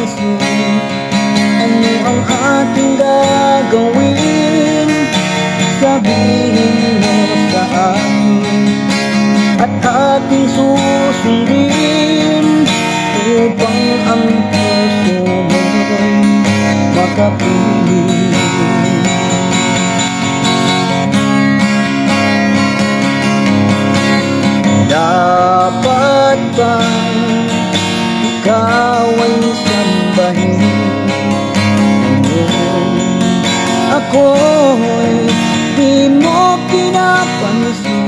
napapansin. Ano ang ating gagawin? Sabihin mo sa akin at ating susundin, upang ang puso mo'y makapiling. Dapat bang ikaw ay sambahin? Ako'y di mo pinapansin.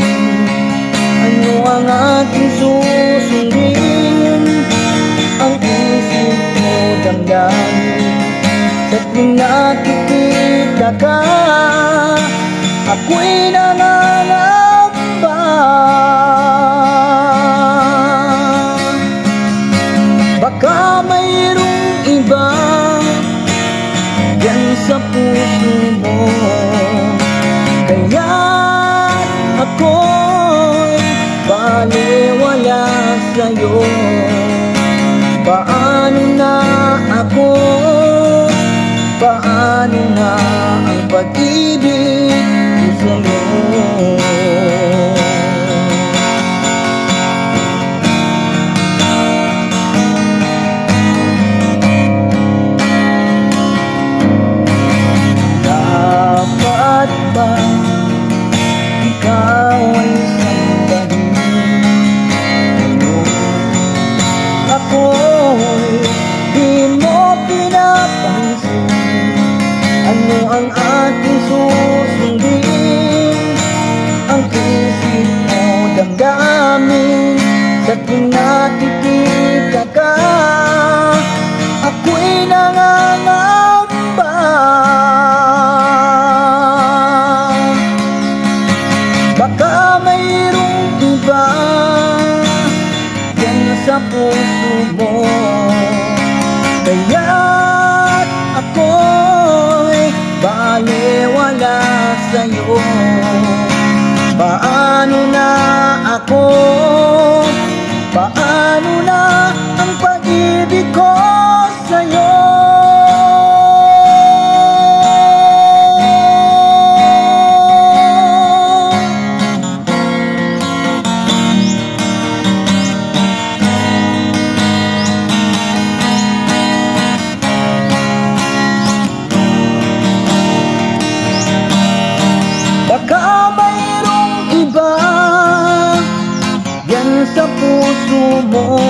Ano ang ating susundin? Ang isip mo damdamin. Sa tuwing nakikita ka, ako'y nangangamba. Baka mayroong iba yan sa puso mo, kaya't ako'y baliwala sa'yo. Paano na ako? Paano na ang pag-ibig ko sa'yo? Dapat ba ikaw ay sambahin? Ako'y di mo pinapansin. Ano ang ating susundin? Ang isip mo damdamin. Sa tuwing nakikita ka, ako'y nangangamba. Baka mayroong iba yan sa puso mo, kaya't ako'y baliwala sa'yo. Paano na ako? Paano na ang pag-ibig ko sa'yo? Baka mayroong iba yan sa puso mo,